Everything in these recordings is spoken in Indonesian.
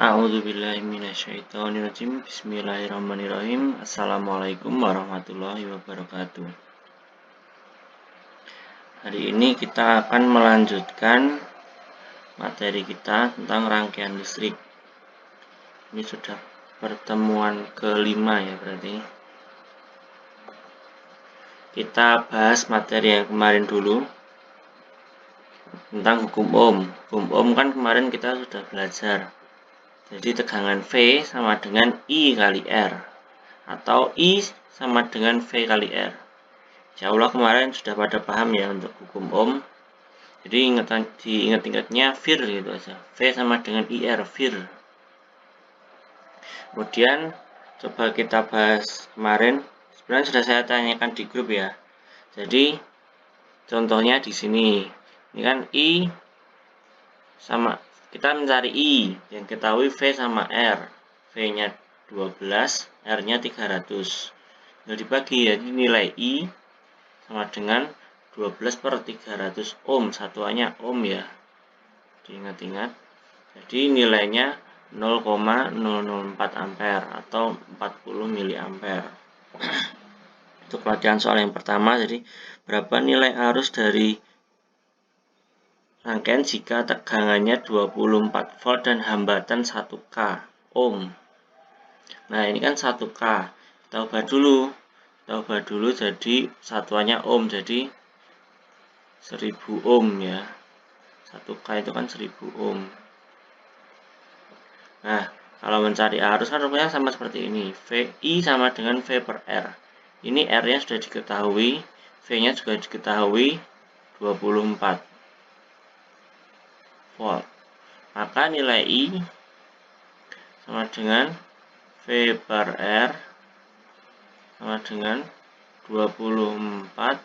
A'udzubillahi minasyaitonirrajim. Bismillahirrahmanirrahim. Assalamualaikum warahmatullahi wabarakatuh. Hari ini kita akan melanjutkan materi kita tentang rangkaian listrik. Ini sudah pertemuan kelima ya berarti. Kita bahas materi yang kemarin dulu tentang hukum ohm. Hukum ohm kan kemarin kita sudah belajar. Jadi tegangan V sama dengan I kali R, atau I sama dengan V kali R. Insya Allah kemarin sudah pada paham ya untuk hukum ohm. Jadi diingat-ingatnya VIR gitu aja. V sama dengan IR, VIR. Kemudian coba kita bahas kemarin. Sebenarnya sudah saya tanyakan di grup ya. Jadi contohnya di sini. Ini kan I sama, kita mencari I, yang ketahui V sama R. V-nya 12, R-nya 300. Nah, dibagi, jadi nilai I sama dengan 12/300 ohm, satuannya ohm ya. Diingat-ingat. Jadi nilainya 0,004 ampere atau 40 miliampere. Untuk latihan soal yang pertama, jadi berapa nilai arus dari rangkaian jika tegangannya 24 volt dan hambatan 1K ohm. Nah, ini kan 1K. Kita ubah dulu. Jadi satuannya ohm, jadi 1000 ohm ya. 1K itu kan 1000 ohm. Nah, kalau mencari arus kan rupanya sama seperti ini. VI sama dengan V per R. Ini R-nya sudah diketahui, V-nya juga diketahui 24 volt. Maka nilai I sama dengan V per R sama dengan 24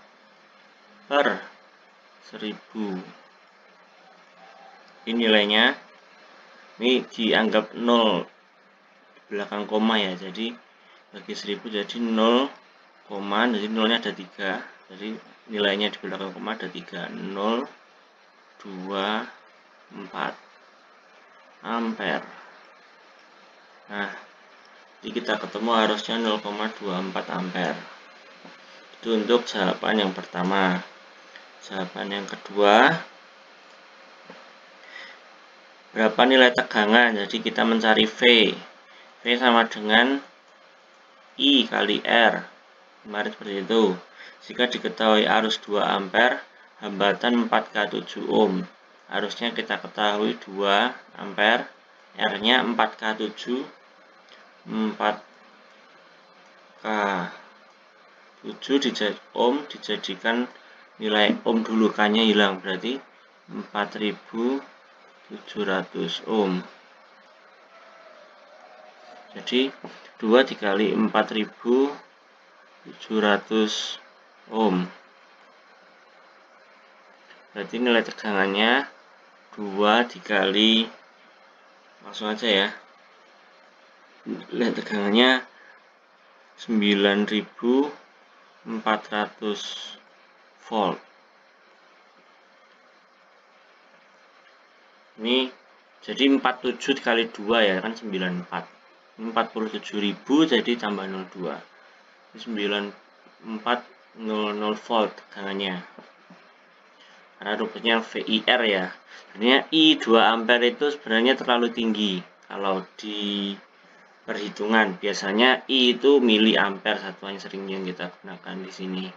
per 1000. Ini nilainya, ini dianggap 0 di belakang koma ya, jadi bagi 1000 jadi 0, jadi nolnya ada 3, jadi nilainya di belakang koma ada 3, 0, 2, 4 ampere. Nah, jadi kita ketemu harusnya 0,24 ampere. Itu untuk jawaban yang pertama. Jawaban yang kedua, berapa nilai tegangan? Jadi kita mencari V. V sama dengan I kali R. Kemarin seperti itu. Jika diketahui arus 2 ampere, hambatan 4K7 ohm. Harusnya kita ketahui 2 ampere, R-nya 4K7, 4K7 ohm dijadikan nilai ohm dulu, K-nya hilang, berarti 4700 ohm. Jadi 2 dikali 4700 ohm. Berarti nilai tegangannya 2 dikali, langsung aja ya, nilai tegangannya 9400 volt. Ini jadi 47 dikali 2 ya kan 94. Ini 47.000 jadi tambah 02. Ini 9400 volt tegangannya. Karena rumusnya VIR ya. Sebenarnya I 2 ampere itu sebenarnya terlalu tinggi. Kalau di perhitungan biasanya I itu miliampere satuannya, sering yang kita gunakan di sini.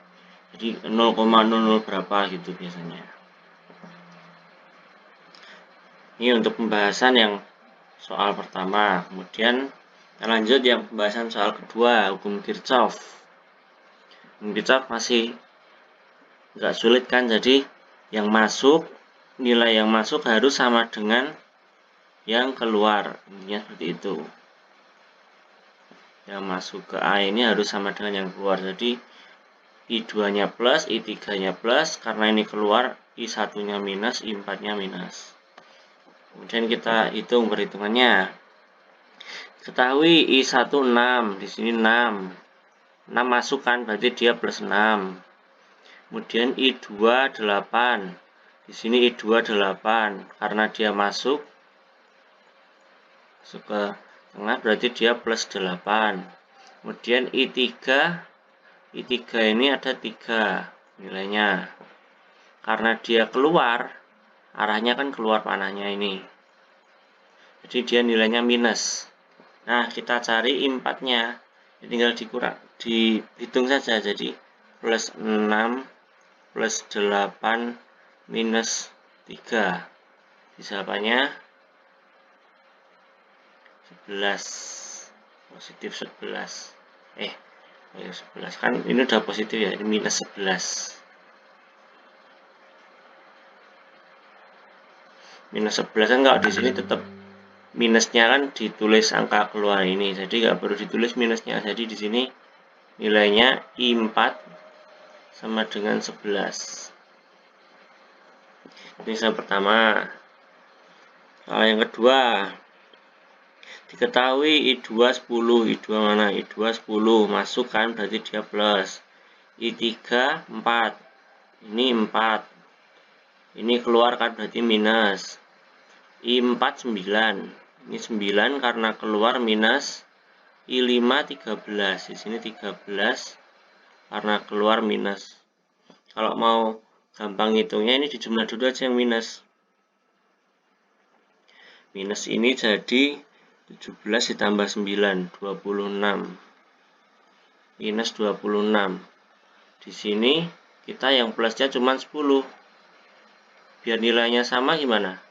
Jadi 0,00 berapa gitu biasanya. Ini untuk pembahasan yang soal pertama. Kemudian kita lanjut yang pembahasan soal kedua, hukum Kirchhoff. Hukum Kirchhoff masih nggak sulit kan, jadi yang masuk, nilai yang masuk harus sama dengan yang keluar. Intinya seperti itu. Yang masuk ke A ini harus sama dengan yang keluar. Jadi I2-nya plus, I3-nya plus, karena ini keluar, I1-nya minus, I4-nya minus. Kemudian kita hitung perhitungannya. Ketahui I1 6, di sini 6. 6 masuk kan, berarti dia plus 6. Kemudian I2 8. Di sini I2 8, karena dia masuk masuk ke tengah berarti dia plus 8. Kemudian I3 ini ada 3 nilainya. Karena dia keluar, arahnya kan keluar panahnya ini. Jadi dia nilainya minus. Nah, kita cari I4-nya. Tinggal dihitung saja. Jadi plus 6 plus 8 minus 3. Jawabannya 11. Positif 11. 11 kan ini udah positif ya, ini minus 11. Minus 11 kan kalau di sini tetap minusnya kan ditulis angka keluar ini, jadi nggak perlu ditulis minusnya. Jadi di sini nilainya I4 sama dengan 11. Ini yang pertama. Nah, yang kedua, diketahui I2 10, I2 mana? I2 10 masuk kan berarti dia plus. I3 4, ini 4. Ini keluar kan berarti minus. I4 9. Ini 9 karena keluar minus. I5 13. Di sini 13 karena keluar minus. Kalau mau gampang hitungnya ini dijumlah dulu aja yang minus. Minus ini jadi 17 ditambah 9, 26. Minus 26. Di sini kita yang plusnya cuma 10. Biar nilainya sama gimana?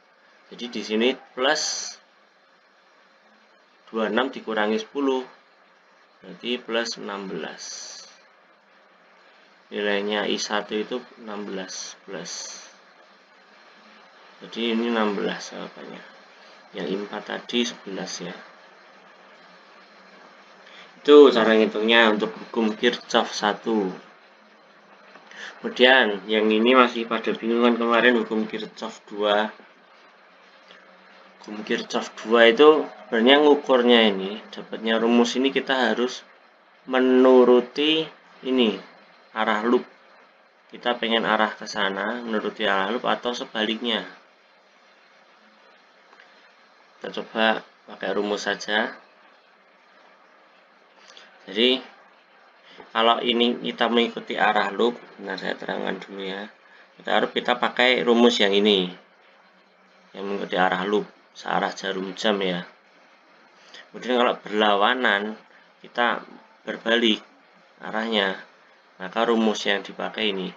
Jadi di sini plus 26 dikurangi 10. Berarti plus 16. Nilainya I1 itu 16 plus. Jadi ini 16 jawabannya. Yang I4 tadi 11 ya. Itu cara ngitungnya untuk hukum Kirchhoff 1. Kemudian yang ini masih pada bingung kan kemarin hukum Kirchhoff 2. Hukum Kirchhoff 2 itu sebenarnya ngukurnya ini, dapatnya rumus ini kita harus menuruti ini arah loop. Kita pengen arah ke sana menuruti arah loop atau sebaliknya. Kita coba pakai rumus saja. Jadi kalau ini kita mengikuti arah loop, nah saya terangkan dulu ya. Kita pakai rumus yang ini, yang mengikuti arah loop, searah jarum jam ya. Kemudian kalau berlawanan, kita berbalik arahnya, maka rumus yang dipakai ini.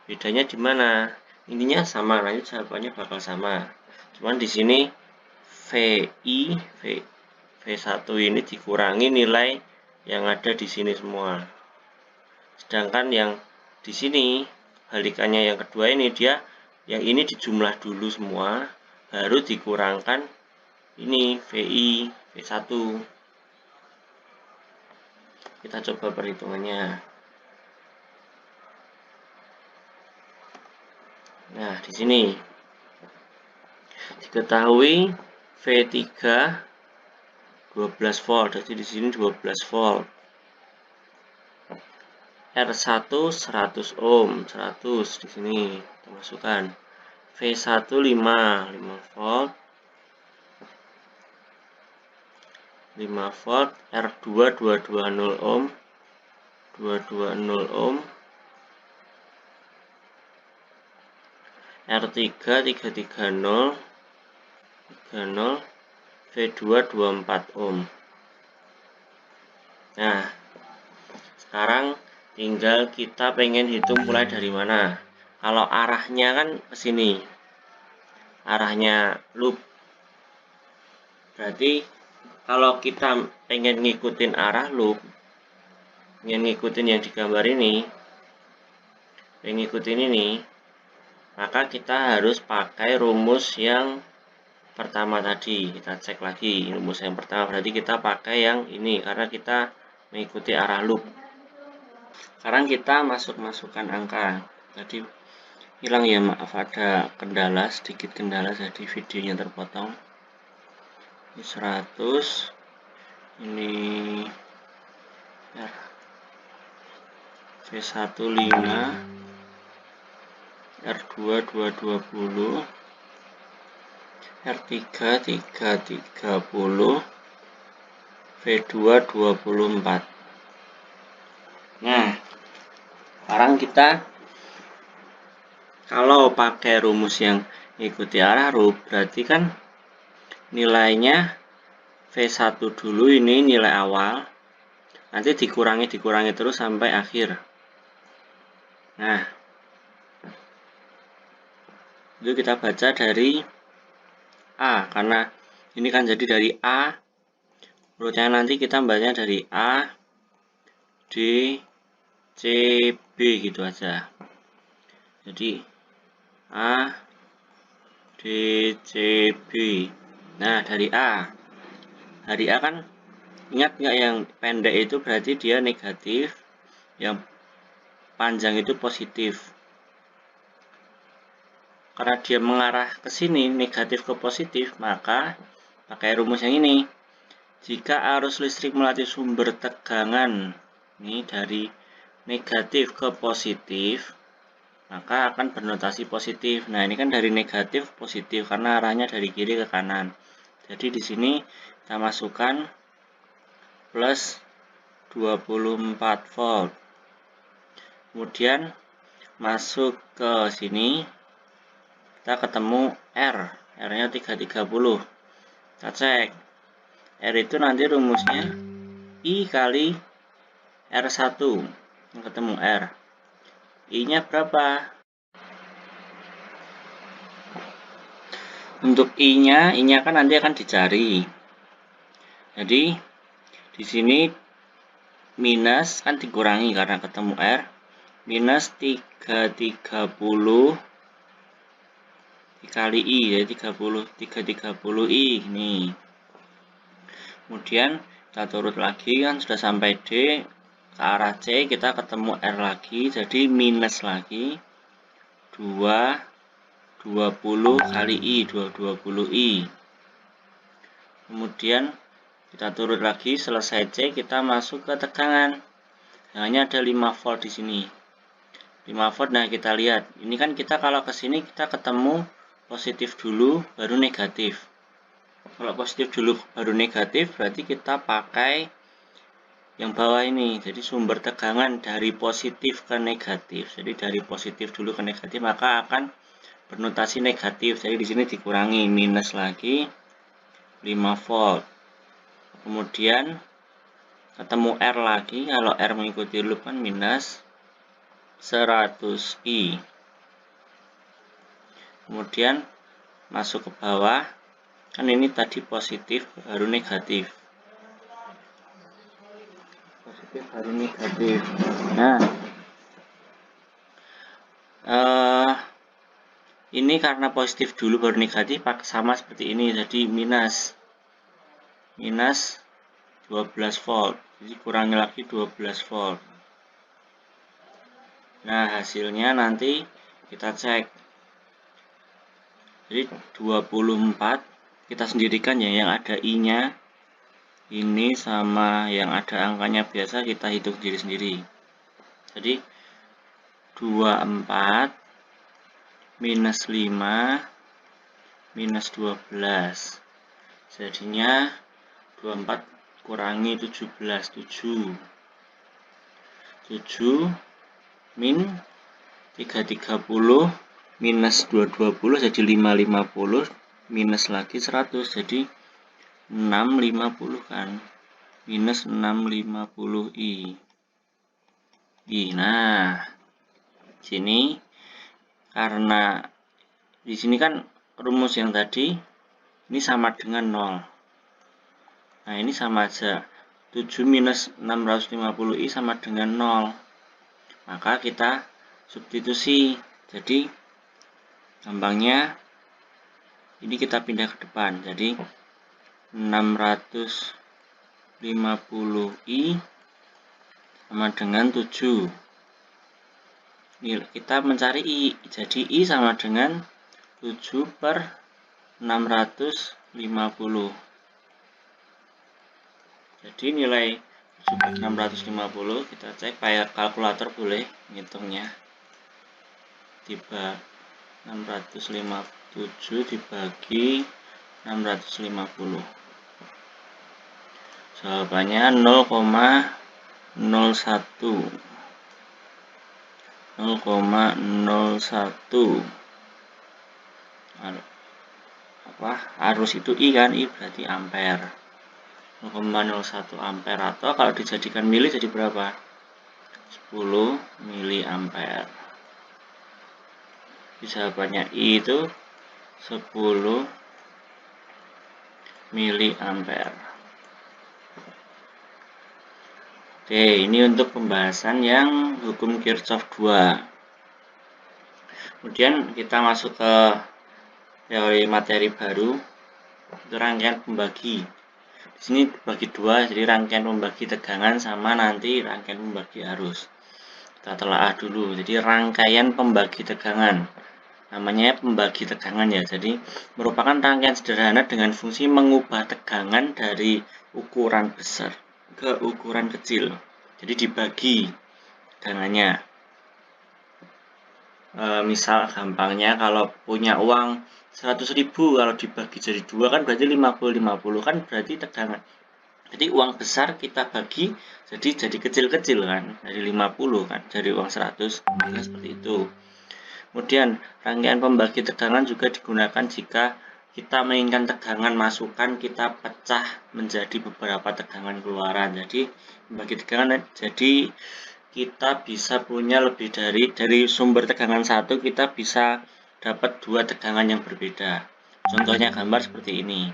Bedanya di mana? Intinya sama, nanti jawabannya bakal sama. Cuman di sini V1 ini dikurangi nilai yang ada di sini semua. Sedangkan yang di sini balikannya yang kedua ini dia yang ini dijumlah dulu semua, baru dikurangkan ini VI V1. Kita coba perhitungannya. Nah, di sini diketahui V3 12 volt, jadi di sini 12 volt. R1 100 ohm, 100 di sini kita masukkan. V1 5 volt. 5 volt, R2 220 ohm. 220 ohm. R3 330 30, V2 24 ohm. Nah, sekarang tinggal kita pengen hitung mulai dari mana. Kalau arahnya kan ke sini, arahnya loop. Berarti kalau kita pengen ngikutin arah loop, pengen ngikutin yang digambar ini, pengen ngikutin ini, maka kita harus pakai rumus yang pertama tadi. Kita cek lagi rumus yang pertama, berarti kita pakai yang ini karena kita mengikuti arah loop. Sekarang kita masukkan angka. Tadi hilang ya, maaf, ada kendala, sedikit kendala, jadi videonya terpotong. Ini 100, ini V1 5, R2 220, R3 30, V2 24. Nah, sekarang kita kalau pakai rumus yang ikuti arah rup, berarti kan nilainya V1 dulu, ini nilai awal, nanti dikurangi terus sampai akhir. Nah, itu kita baca dari A, karena ini kan jadi dari A, urutnya nanti kita bacanya dari A, D, C, B gitu aja. Jadi A, D, C, B. Nah, dari A kan ingat nggak yang pendek itu berarti dia negatif, yang panjang itu positif. Karena dia mengarah ke sini negatif ke positif, maka pakai rumus yang ini. Jika arus listrik melalui sumber tegangan ini dari negatif ke positif, maka akan bernotasi positif. Nah, ini kan dari negatif positif karena arahnya dari kiri ke kanan. Jadi di sini kita masukkan plus 24 volt. Kemudian masuk ke sini, kita ketemu R-nya 330. Kita cek. R itu nanti rumusnya I kali R1. Ketemu R. I-nya berapa? Untuk I-nya kan nanti akan dicari. Jadi di sini minus kan dikurangi karena ketemu R. Minus 330 dikali I, jadi 330 I ini. Kemudian kita turut lagi, kan sudah sampai D, ke arah C kita ketemu R lagi, jadi minus lagi 20 kali I, 220 I. Kemudian kita turut lagi, selesai C kita masuk ke tegangan. Tegangannya ada 5 volt di sini. 5 volt. Nah, kita lihat. Ini kan kita kalau ke sini kita ketemu positif dulu baru negatif. Kalau positif dulu baru negatif berarti kita pakai yang bawah ini. Jadi sumber tegangan dari positif ke negatif. Jadi dari positif dulu ke negatif maka akan bernotasi negatif. Jadi di sini dikurangi minus lagi 5 volt. Kemudian ketemu R lagi. Kalau R mengikuti loop kan minus 100 I. Kemudian masuk ke bawah, kan ini tadi positif baru negatif. Positif baru negatif. Nah, ini karena positif dulu baru negatif, sama seperti ini, jadi minus 12 volt. Jadi kurangi lagi 12 volt. Nah, hasilnya nanti kita cek. Jadi 24 kita sendirikan ya, yang ada I-nya ini sama yang ada angkanya biasa kita hitung sendiri. Jadi 24 minus 5 minus 12. Jadinya 24 kurangi 17, 7 min 330 minus 220 jadi 550 minus lagi 100 jadi 650 kan, minus 650 I. Nah, sini karena di sini kan rumus yang tadi ini sama dengan 0. Nah, ini sama aja. 7 minus 650 I sama dengan 0. Maka kita substitusi. Jadi gampangnya ini kita pindah ke depan. Jadi 650 I sama dengan 7. Ini kita mencari I. Jadi I sama dengan 7 per 650. Jadi nilai 7 per 650 kita cek pakai kalkulator boleh ngitungnya. Tiba 657 dibagi 650. Jawabannya 0,01. 0,01. Arus itu I kan, I berarti ampere. 0,01 ampere, atau kalau dijadikan mili jadi berapa? 10 mili ampere. Jawabannya I itu 10 mili ampere. Oke, ini untuk pembahasan yang hukum Kirchhoff 2. Kemudian kita masuk ke teori materi baru, itu rangkaian pembagi. Di sini bagi dua, jadi rangkaian pembagi tegangan sama nanti rangkaian pembagi arus. Kita telaah dulu. Jadi rangkaian pembagi tegangan, namanya pembagi tegangan ya. Jadi merupakan rangkaian sederhana dengan fungsi mengubah tegangan dari ukuran besar ke ukuran kecil. Jadi dibagi tegangannya. Misal gampangnya kalau punya uang 100.000, kalau dibagi jadi 2 kan berarti 50-50 kan berarti tegangan. Jadi uang besar kita bagi jadi kecil-kecil kan, dari 50 kan, dari uang 100 kan, seperti itu. Kemudian rangkaian pembagi tegangan juga digunakan jika kita menginginkan tegangan masukan kita pecah menjadi beberapa tegangan keluaran. Jadi pembagi tegangan jadi kita bisa punya lebih dari sumber tegangan satu, kita bisa dapat dua tegangan yang berbeda. Contohnya gambar seperti ini.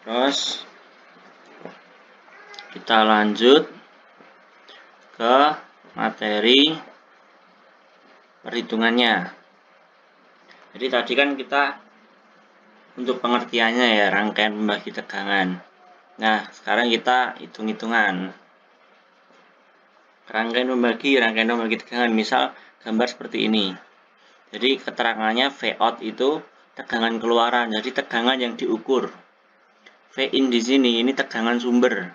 Terus kita lanjut ke materi perhitungannya. Jadi tadi kan kita untuk pengertiannya ya, rangkaian pembagi tegangan. Nah, sekarang kita hitung-hitungan. Rangkaian pembagi tegangan, misal gambar seperti ini. Jadi keterangannya Vout itu tegangan keluaran, jadi tegangan yang diukur. Vin di sini ini tegangan sumber.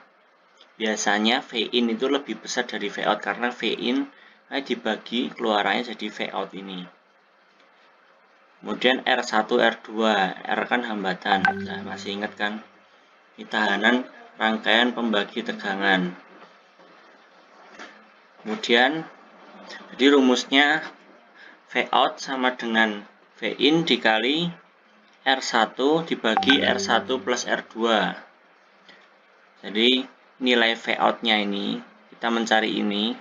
Biasanya Vin itu lebih besar dari Vout karena Vin dibagi keluarannya jadi Vout ini. Kemudian R1, R2, R kan hambatan. Nah, masih ingat kan? Ini tahanan rangkaian pembagi tegangan. Kemudian jadi rumusnya Vout sama dengan Vin dikali R1 dibagi R1 plus R2. Jadi nilai Vout-nya ini, kita mencari ini,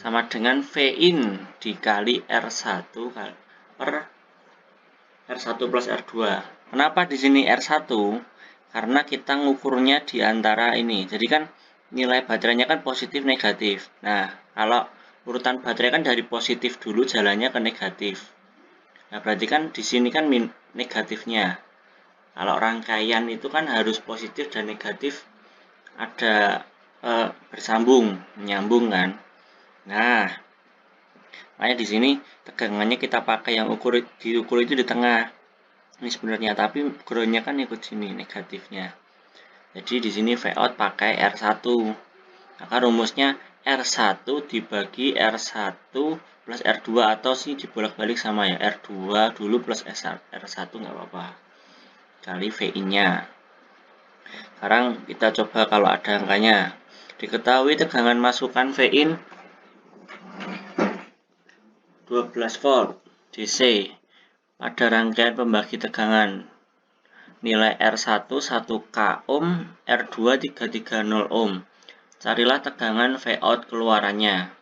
sama dengan Vin dikali R1 per R1 plus R2. Kenapa di sini R1? Karena kita ngukurnya di antara ini. Jadi kan nilai baterainya kan positif negatif. Nah, kalau urutan baterai kan dari positif dulu jalannya ke negatif. Nah, berarti kan di sini kan negatifnya. Kalau rangkaian itu kan harus positif dan negatif ada bersambung, menyambung kan. Nah, makanya di sini tegangannya kita pakai yang diukur itu di tengah. Ini sebenarnya, tapi groundnya kan ikut sini negatifnya. Jadi di sini Vout pakai R1. Maka rumusnya R1 dibagi R1 plus R2, atau sih dibolak-balik sama ya, R2 dulu plus R1 nggak apa-apa. Kali Vin-nya. Sekarang kita coba kalau ada angkanya. Diketahui tegangan masukan Vin 12 volt DC pada rangkaian pembagi tegangan. Nilai R1 1 K ohm, R2 330 ohm. Carilah tegangan Vout keluarannya.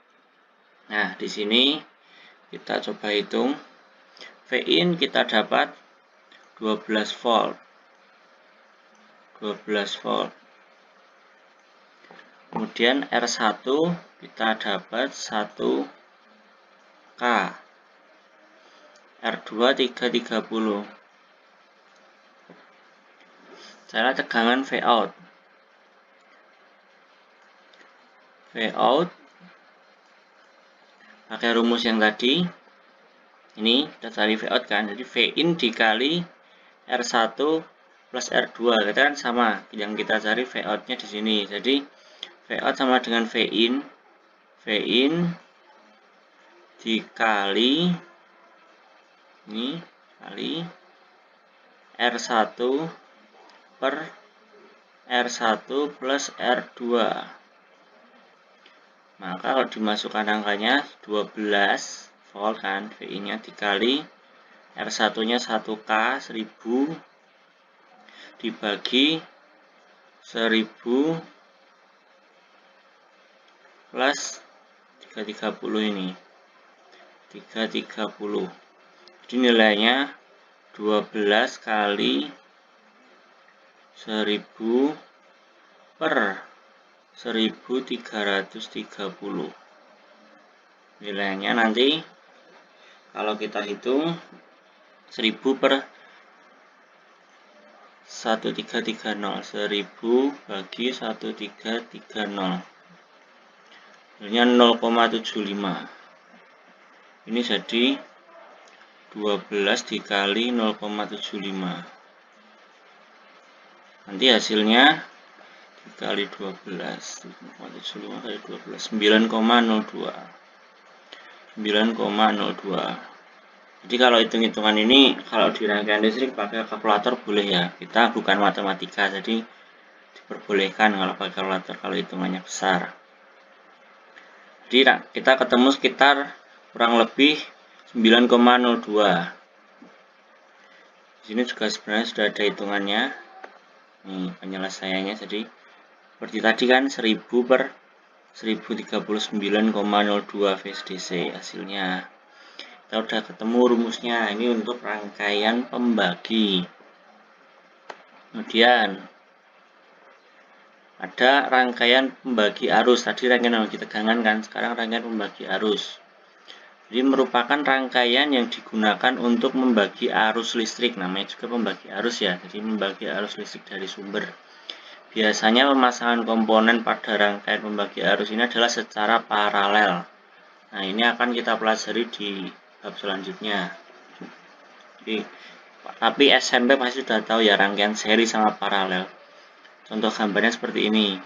Nah, di sini kita coba hitung. Vin kita dapat 12 volt. 12 volt. Kemudian R1 kita dapat 1 K. R2 330. Cara tegangan Vout. Vout pakai rumus yang tadi. Ini kita cari Vout kan. Jadi Vin dikali R1 plus R2. Kita kan sama, yang kita cari V out-nya di sini. Jadi V out sama dengan V in dikali ini kali R1 per R1 plus R2. Maka kalau dimasukkan angkanya 12 volt kan, VI-nya dikali R1-nya 1K 1000 dibagi 1000 plus 330 ini. 330. Jadi nilainya 12 kali 1000 per 1330. Nilainya nanti kalau kita hitung 1000 per 1330, 1000 bagi 1330. Nilainya 0,75. Ini jadi 12 dikali 0,75. Nanti hasilnya dikali 12, 0,75 kali 12, 9,02. 9,02. Jadi kalau hitung-hitungan ini, kalau di rangkaian listrik pakai kalkulator boleh ya. Kita bukan matematika, jadi diperbolehkan kalau pakai kalkulator kalau hitungannya besar. Jadi kita ketemu sekitar kurang lebih 9,02. Di sini juga sebenarnya sudah ada hitungannya. Nih penyelesaiannya, jadi seperti tadi kan 1000 per 1039,02 VSDC hasilnya. Kita udah ketemu rumusnya. Ini untuk rangkaian pembagi. Kemudian ada rangkaian pembagi arus. Tadi rangkaian pembagi tegangan kan, sekarang rangkaian pembagi arus. Jadi merupakan rangkaian yang digunakan untuk membagi arus listrik. Namanya juga pembagi arus ya. Jadi membagi arus listrik dari sumber. Biasanya pemasangan komponen pada rangkaian pembagi arus ini adalah secara paralel. Nah, ini akan kita pelajari di bab selanjutnya. Jadi, tapi SMP pasti sudah tahu ya rangkaian seri sama paralel. Contoh gambarnya seperti ini.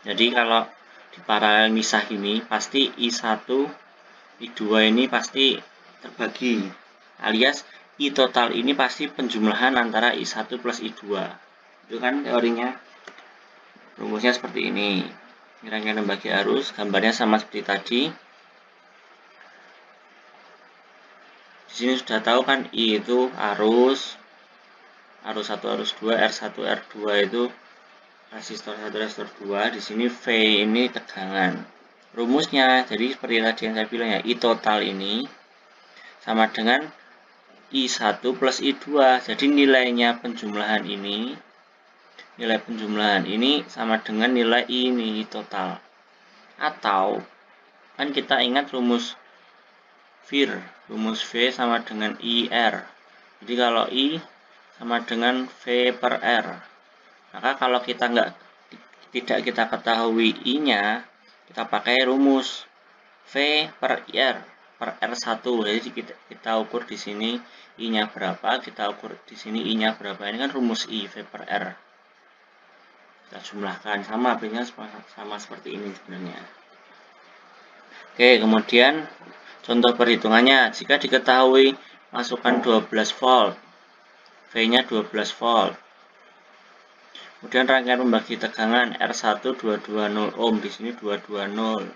Jadi kalau di paralel misah ini pasti I1, I2 ini pasti terbagi. Alias I total ini pasti penjumlahan antara I1 plus I2. Itu kan teorinya. Rumusnya seperti ini. Rangkaian pembagi arus, gambarnya sama seperti tadi. Di sini sudah tahu kan I itu arus 1, arus 2, R1, R2 itu resistor 1, resistor 2. Di sini V ini tegangan. Rumusnya jadi seperti tadi yang saya bilang ya, I total ini sama dengan I1 plus I2. Jadi nilainya penjumlahan ini, nilai penjumlahan ini sama dengan nilai I ini, I total. Atau kan kita ingat rumus VIR, rumus V sama dengan IR. Jadi kalau I sama dengan V per R. Maka kalau kita tidak kita ketahui I-nya, kita pakai rumus V per R per R1. Jadi kita ukur di sini I-nya berapa, kita ukur di sini I-nya berapa. Ini kan rumus I V per R. Kita jumlahkan sama, B-nya sama seperti ini sebenarnya. Oke, kemudian contoh perhitungannya, jika diketahui masukan 12 volt, V-nya 12 volt. Kemudian rangkaian pembagi tegangan R1 220 ohm, di sini 220.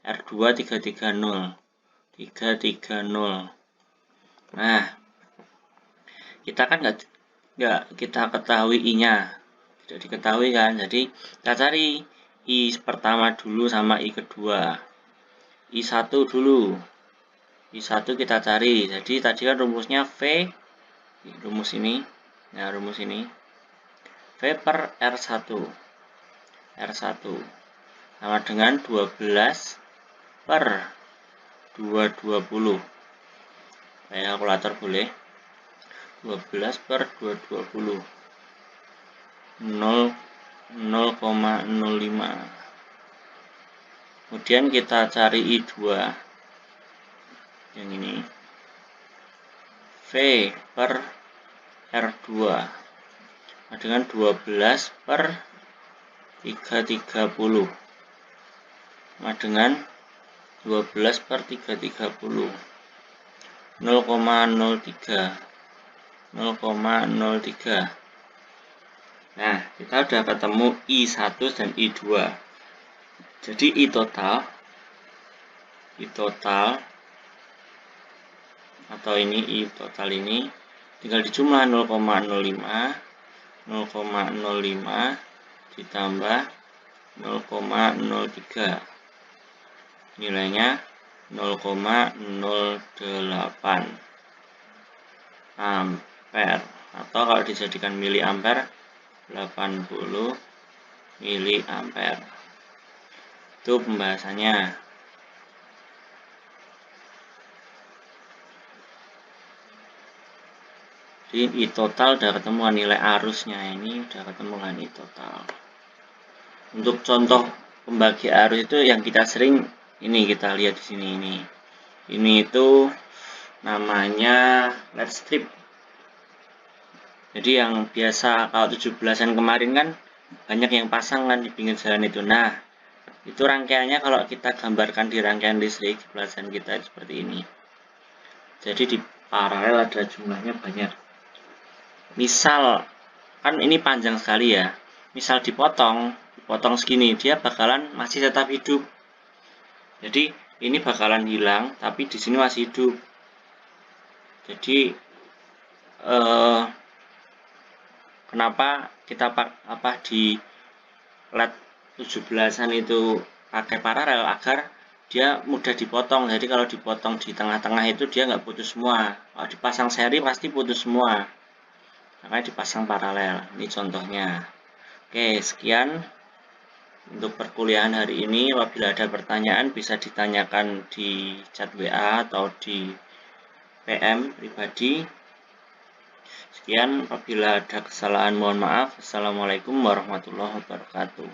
R2 330. 330. Nah, kita kan nggak kita ketahui I-nya. Tidak diketahui kan. Jadi kita cari I pertama dulu sama I kedua. I1 dulu. I1 kita cari. Jadi tadi kan rumusnya V, rumus ini. Nah, rumus ini. V per R1. R1 sama dengan 12 per 220. Kayak kalkulator boleh. 12 per 220. 0,05. Kemudian kita cari I2 yang ini, V per R2 sama dengan 12 per 330 sama dengan 12 per 330 0,03. Nah, kita udah ketemu I1 dan I2. Jadi I total atau ini I total ini tinggal dijumlah 0,05 ditambah 0,03, nilainya 0,08 ampere, atau kalau dijadikan miliampere 80 miliampere. Itu pembahasannya. Jadi I total udah ketemu nilai arusnya, ini udah ketemu kan I total. Untuk contoh pembagi arus itu yang kita sering ini kita lihat di sini ini. Ini itu namanya LED strip. Jadi yang biasa kalau 17-an kemarin kan banyak yang pasang kan di pinggir jalan itu. Nah, itu rangkaiannya kalau kita gambarkan di rangkaian listrik di pelajaran kita seperti ini. Jadi di paralel ada jumlahnya banyak. Misal kan ini panjang sekali ya. Misal dipotong segini, dia bakalan masih tetap hidup. Jadi ini bakalan hilang, tapi di sini masih hidup. Jadi kenapa kita di LED 17-an itu pakai paralel agar dia mudah dipotong. Jadi kalau dipotong di tengah-tengah itu dia nggak putus semua. Kalau dipasang seri pasti putus semua. Makanya dipasang paralel. Ini contohnya. Oke, sekian untuk perkuliahan hari ini. Apabila ada pertanyaan bisa ditanyakan di chat WA atau di PM pribadi. Sekian, apabila ada kesalahan mohon maaf. Assalamualaikum warahmatullahi wabarakatuh.